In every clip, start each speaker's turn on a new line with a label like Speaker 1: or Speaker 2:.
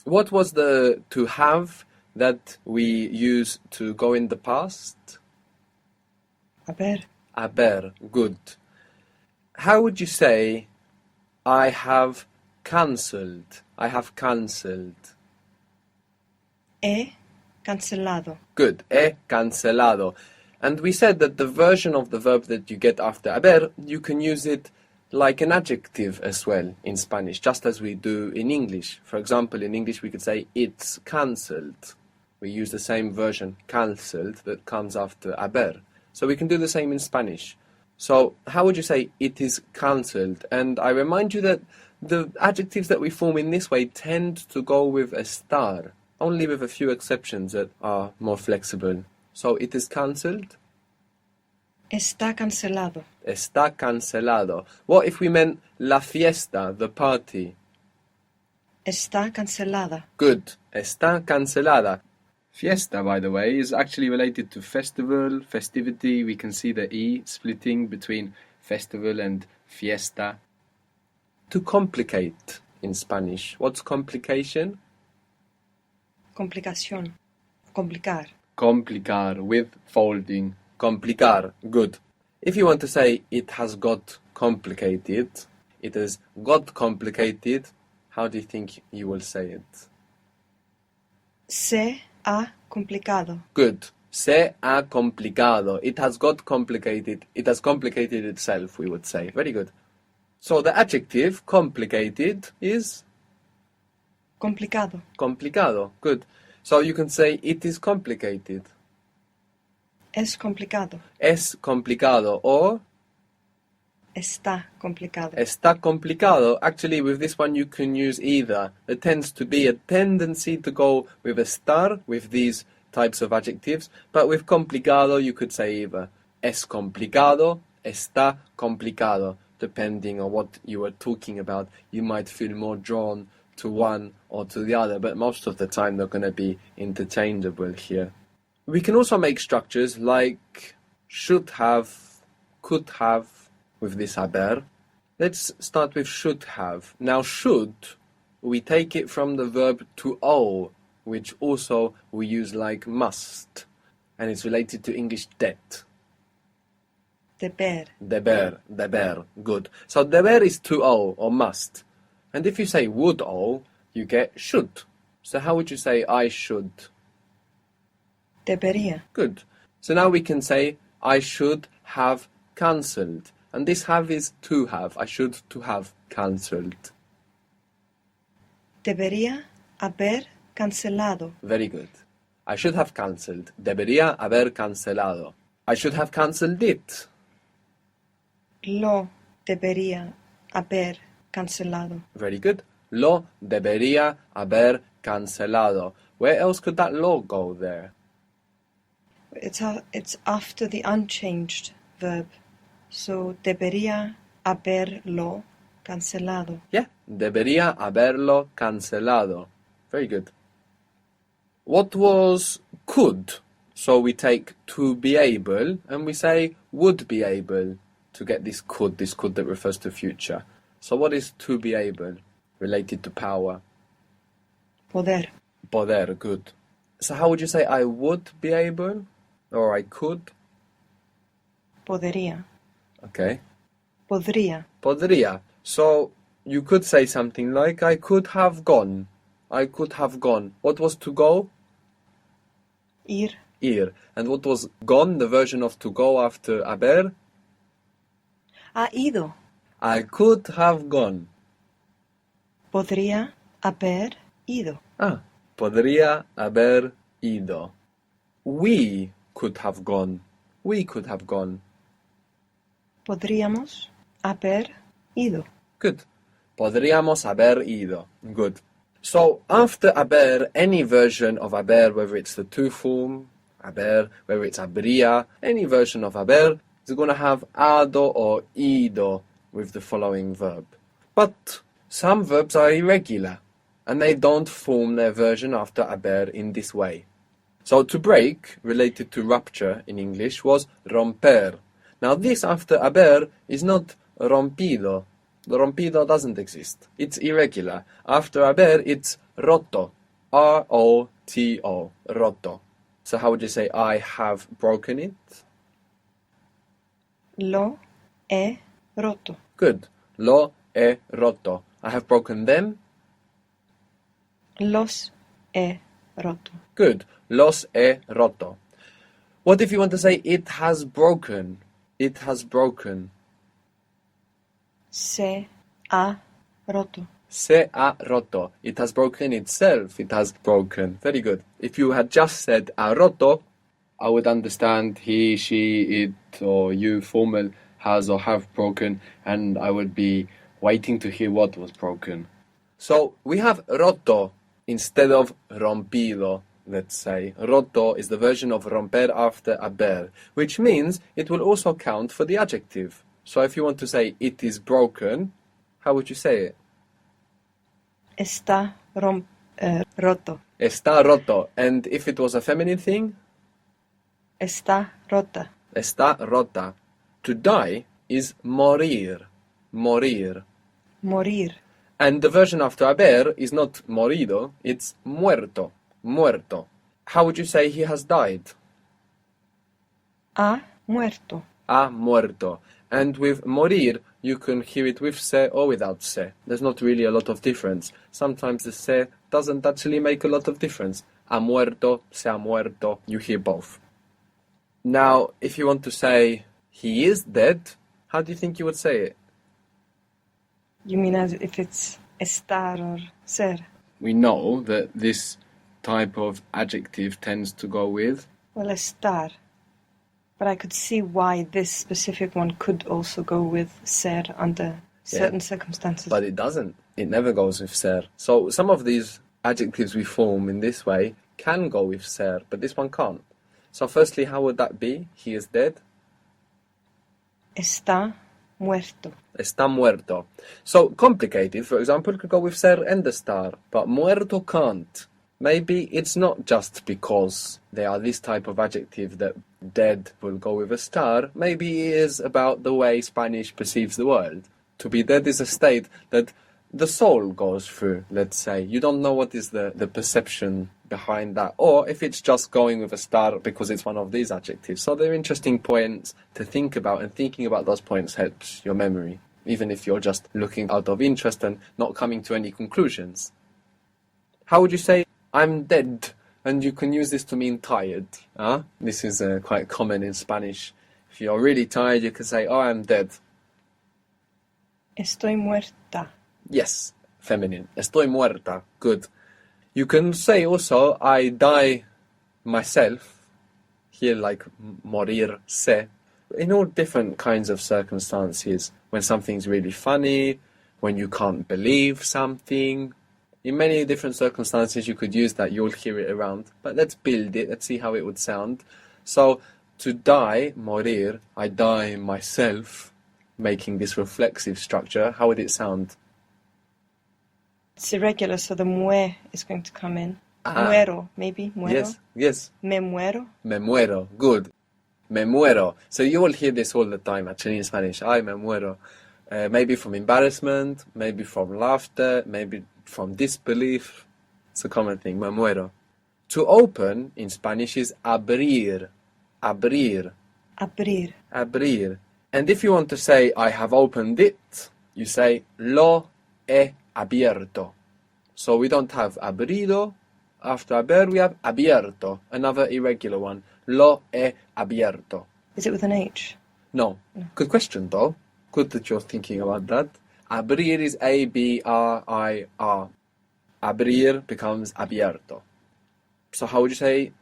Speaker 1: What was the to have that we use to go in the past?
Speaker 2: Haber.
Speaker 1: Haber, good. How would you say I have cancelled? I have cancelled.
Speaker 2: He cancelado.
Speaker 1: Good, he cancelado. And we said that the version of the verb that you get after haber, you can use it like an adjective as well in Spanish, just as we do in English. For example, in English we could say it's cancelled. We use the same version, cancelled, that comes after haber. So we can do the same in Spanish. So how would you say it is cancelled? And I remind you that the adjectives that we form in this way tend to go with estar, only with a few exceptions that are more flexible. So it is cancelled.
Speaker 2: Está cancelado.
Speaker 1: Está cancelado. What if we meant la fiesta, the party?
Speaker 2: Está cancelada.
Speaker 1: Good. Está cancelada. Fiesta, by the way, is actually related to festival, festivity. We can see the E splitting between festival and fiesta. To complicate in Spanish. What's complication?
Speaker 2: Complicación. Complicar.
Speaker 1: Complicar, with folding. Complicar, good. If you want to say it has got complicated, it has got complicated, how do you think you will say it?
Speaker 2: Se ha complicado.
Speaker 1: Good. Se ha complicado. It has got complicated. It has complicated itself, we would say. Very good. So the adjective complicated is?
Speaker 2: Complicado.
Speaker 1: Complicado. Good. So you can say it is complicated.
Speaker 2: Es complicado.
Speaker 1: Es complicado or
Speaker 2: Está complicado.
Speaker 1: está complicado. Actually, with this one you can use either. There tends to be a tendency to go with estar with these types of adjectives, but with complicado you could say either. Es complicado, está complicado. Depending on what you are talking about, you might feel more drawn to one or to the other, but most of the time they're going to be interchangeable here. We can also make structures like should have, could have, with this haber. Let's start with should have. Now should, we take it from the verb to owe, which also we use like must, and it's related to English debt.
Speaker 2: Deber.
Speaker 1: Deber, good. So deber is to owe or must. And if you say would owe, you get should. So how would you say I should?
Speaker 2: Debería.
Speaker 1: Good. So now we can say I should have cancelled. And this have is to have. I should to have cancelled.
Speaker 2: Debería haber cancelado.
Speaker 1: Very good. I should have cancelled. Debería haber cancelado. I should have cancelled it.
Speaker 2: Lo debería haber cancelado.
Speaker 1: Very good. Lo debería haber cancelado. Where else could that lo go there?
Speaker 2: It's after the unchanged verb. So debería haberlo cancelado.
Speaker 1: Yeah, debería haberlo cancelado. Very good. What was could? So we take to be able and we say would be able to get this could that refers to future. So what is to be able related to power?
Speaker 2: Poder.
Speaker 1: Poder, good. So how would you say I would be able? Or I could?
Speaker 2: Podería.
Speaker 1: Okay.
Speaker 2: Podría.
Speaker 1: Podría. So you could say something like I could have gone. I could have gone. What was to go?
Speaker 2: Ir.
Speaker 1: Ir. And what was gone, the version of to go after haber?
Speaker 2: Ha ido.
Speaker 1: I could have gone.
Speaker 2: Podría haber ido.
Speaker 1: Ah, podría haber ido. We could have gone. We could have gone.
Speaker 2: Podríamos haber ido.
Speaker 1: Good. Podríamos haber ido. Good. So after haber, any version of haber, whether it's the to form, haber, whether it's habría, any version of haber is going to have hado or ido with the following verb. But some verbs are irregular and they don't form their version after haber in this way. So to break, related to rupture in English, was romper. Now this after haber is not rompido. The rompido doesn't exist. It's irregular. After haber, it's roto. R-O-T-O. Roto. So how would you say I have broken it?
Speaker 2: Lo he roto.
Speaker 1: Good. Lo he roto. I have broken them.
Speaker 2: Los he roto.
Speaker 1: Good. Los he roto. What if you want to say it has broken? It has broken.
Speaker 2: Se ha roto.
Speaker 1: Se ha roto. It has broken itself. It has broken. Very good. If you had just said ha roto, I would understand he, she, it, or you, formal, has or have broken, and I would be waiting to hear what was broken. So we have roto instead of rompido, let's say. Roto is the version of romper after haber, which means it will also count for the adjective. So if you want to say it is broken, how would you say it?
Speaker 2: Está roto.
Speaker 1: Está roto. And if it was a feminine thing?
Speaker 2: Está rota.
Speaker 1: Está rota. To die is morir. Morir.
Speaker 2: Morir.
Speaker 1: And the version after haber is not morido, it's muerto. Muerto. How would you say he has died?
Speaker 2: Ha muerto.
Speaker 1: Ha muerto. And with morir, you can hear it with se or without se. There's not really a lot of difference. Sometimes the se doesn't actually make a lot of difference. Ha muerto, se ha muerto, you hear both. Now, if you want to say he is dead, how do you think you would say it?
Speaker 2: You mean as if it's estar or ser?
Speaker 1: We know that this type of adjective tends to go with
Speaker 2: Well, estar. But I could see why this specific one could also go with ser under certain circumstances.
Speaker 1: but it doesn't. It never goes with ser. So some of these adjectives we form in this way can go with ser, but this one can't. So firstly, how would that be? He is dead.
Speaker 2: Está muerto.
Speaker 1: Está muerto. So complicated, for example, could go with ser and estar, but muerto can't. Maybe it's not just because they are this type of adjective that dead will go with a star. Maybe it is about the way Spanish perceives the world. To be dead is a state that the soul goes through, let's say. You don't know what is the perception behind that, or if it's just going with a star because it's one of these adjectives. So they're interesting points to think about, and thinking about those points helps your memory, even if you're just looking out of interest and not coming to any conclusions. How would you say I'm dead? And you can use this to mean tired. This is quite common in Spanish. If you're really tired, you can say, oh, I'm dead.
Speaker 2: Estoy muerta.
Speaker 1: Yes, feminine. Estoy muerta. Good. You can say also, I die myself. Here, like morir se. In all different kinds of circumstances. When something's really funny, when you can't believe something. In many different circumstances you could use that, you'll hear it around. But let's build it, let's see how it would sound. So, to die, morir, I die myself, making this reflexive structure, how would it sound?
Speaker 2: It's irregular, so the mue is going to come in. Muero, maybe? Muero?
Speaker 1: Yes.
Speaker 2: Me muero.
Speaker 1: Me muero, good. Me muero. So you will hear this all the time, actually, in Spanish. Ay, me muero. Maybe from embarrassment, maybe from laughter, maybe from disbelief. It's a common thing, me muero. To open in Spanish is abrir. Abrir.
Speaker 2: Abrir.
Speaker 1: Abrir. And if you want to say, I have opened it, you say, lo he abierto. So we don't have abrido. After haber, we have abierto, another irregular one. Lo he abierto.
Speaker 2: Is it with an H?
Speaker 1: No. Good question, though. Good that you're thinking about that. Abrir is A-B-R-I-R. Abrir becomes abierto. So how would you say,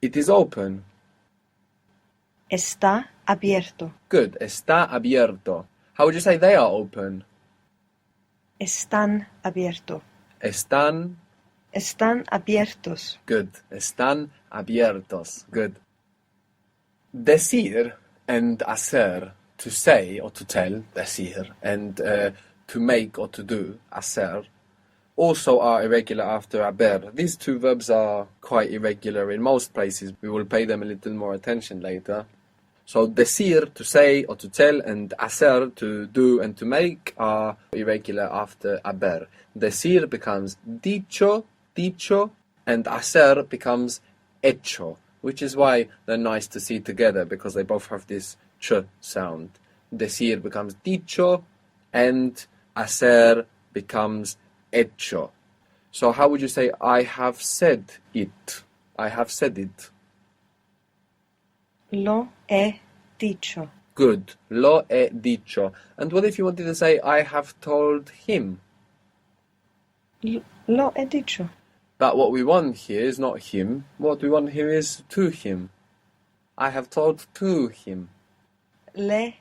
Speaker 1: it is open?
Speaker 2: Está abierto.
Speaker 1: Good. Está abierto. How would you say they are open?
Speaker 2: Están abierto.
Speaker 1: Están.
Speaker 2: Están abiertos.
Speaker 1: Good. Están abiertos. Good. Decir and hacer, to say or to tell, decir, and to make or to do, hacer, also are irregular after haber. These two verbs are quite irregular in most places. We will pay them a little more attention later. So decir, to say or to tell, and hacer, to do and to make, are irregular after haber. Decir becomes dicho, dicho, and hacer becomes hecho, which is why they're nice to see together, because they both have this ch sound. Decir becomes dicho, and hacer becomes hecho. So how would you say, I have said it? I have said it.
Speaker 2: Lo he dicho.
Speaker 1: Good. Lo he dicho. And what if you wanted to say, I have told him?
Speaker 2: Lo he dicho.
Speaker 1: But what we want here is not him. What we want here is to him. I have told to him.
Speaker 2: Le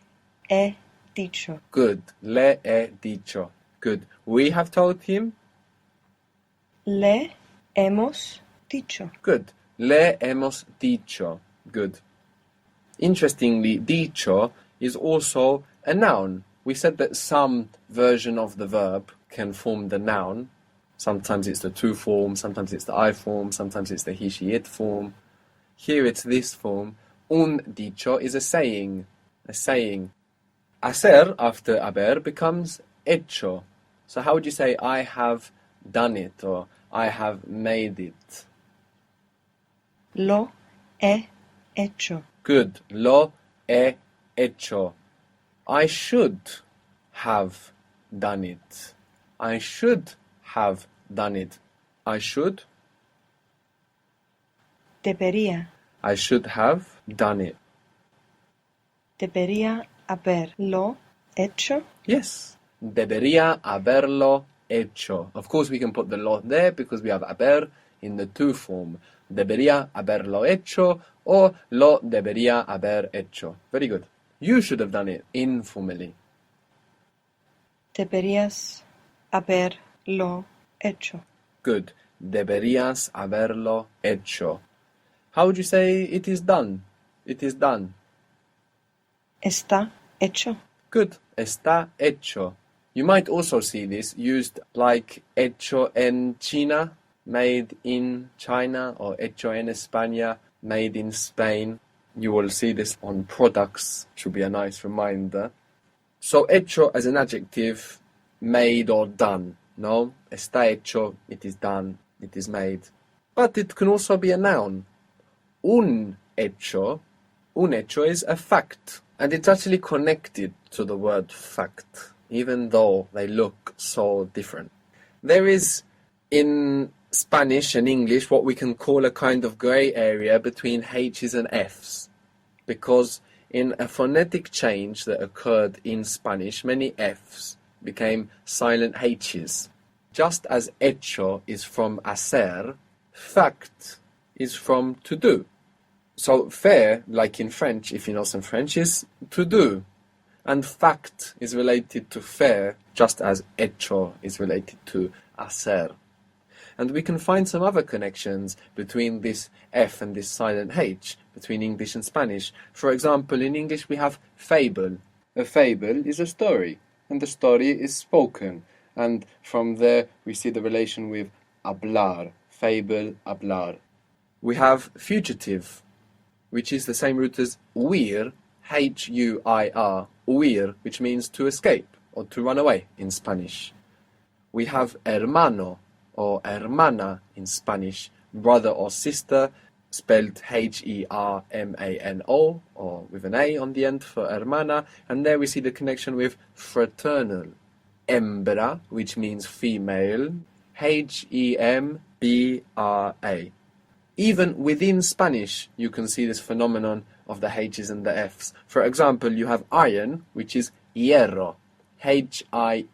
Speaker 2: he dicho.
Speaker 1: Good. Le he dicho. Good. We have told him.
Speaker 2: Le hemos dicho.
Speaker 1: Good. Le hemos dicho. Good. Interestingly, dicho is also a noun. We said that some version of the verb can form the noun. Sometimes it's the to form, sometimes it's the I form, sometimes it's the he, she, it form. Here it's this form. Un dicho is a saying. A saying. Hacer after haber becomes hecho. So how would you say, I have done it, or I have made it?
Speaker 2: Lo he hecho.
Speaker 1: Good. Lo he hecho. I should have done it. I should have done it. I should.
Speaker 2: Debería.
Speaker 1: I should have done it.
Speaker 2: Debería haberlo hecho.
Speaker 1: Yes. Debería haberlo hecho. Of course, we can put the lo there because we have haber in the to form. Debería haberlo hecho, or lo debería haber hecho. Very good. You should have done it informally.
Speaker 2: Deberías haberlo hecho.
Speaker 1: Good. Deberías haberlo hecho. How would you say it is done? It is done.
Speaker 2: Está hecho.
Speaker 1: Good. Está hecho. You might also see this used like hecho en China, made in China, or hecho en España, made in Spain. You will see this on products. Should be a nice reminder. So hecho as an adjective, made or done. No? Está hecho, it is done, it is made. But it can also be a noun. Un hecho is a fact. And it's actually connected to the word fact, even though they look so different. There is, in Spanish and English, what we can call a kind of grey area between H's and F's. Because in a phonetic change that occurred in Spanish, many F's became silent H's. Just as hecho is from hacer, fact is from to do. So faire, like in French, if you know some French, is to do. And fact is related to faire, just as hecho is related to hacer. And we can find some other connections between this F and this silent H, between English and Spanish. For example, in English we have fable. A fable is a story, and the story is spoken. And from there we see the relation with hablar, fable, hablar. We have fugitive, which is the same root as huir, H-U-I-R, huir, which means to escape or to run away in Spanish. We have hermano or hermana in Spanish, brother or sister, spelled H-E-R-M-A-N-O, or with an A on the end for hermana, and there we see the connection with fraternal. Hembra, which means female, H-E-M-B-R-A. Even within Spanish, you can see this phenomenon of the H's and the F's. For example, you have iron, which is hierro, H-I-E-R-R-O,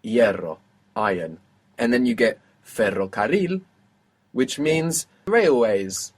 Speaker 1: hierro, iron. And then you get ferrocarril, which means railways.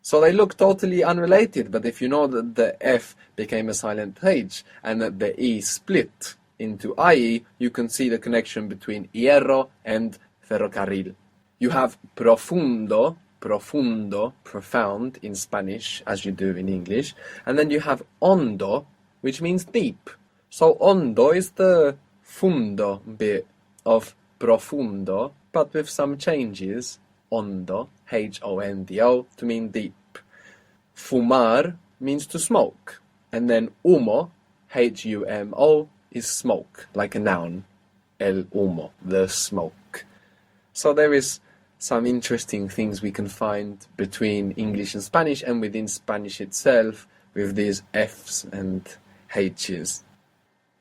Speaker 1: So they look totally unrelated, but if you know that the F became a silent H and that the E split into IE, you can see the connection between hierro and ferrocarril. You have profundo, profound in Spanish, as you do in English. And then you have hondo, which means deep. So hondo is the fundo bit of profundo, but with some changes. Hondo, H-O-N-D-O, to mean deep. Fumar means to smoke. And then humo, Humo, is smoke, like a noun. El humo, the smoke. So there is some interesting things we can find between English and Spanish and within Spanish itself with these F's and H's.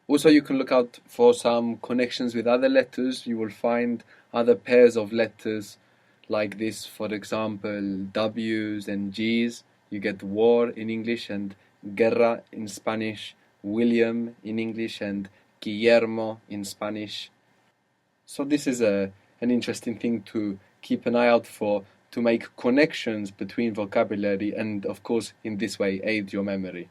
Speaker 1: Also, you can look out for some connections with other letters. You will find other pairs of letters like this, for example, W's and G's. You get war in English and guerra in Spanish, William in English and Guillermo in Spanish. So this is an interesting thing to keep an eye out for, to make connections between vocabulary and, of course, in this way, aid your memory.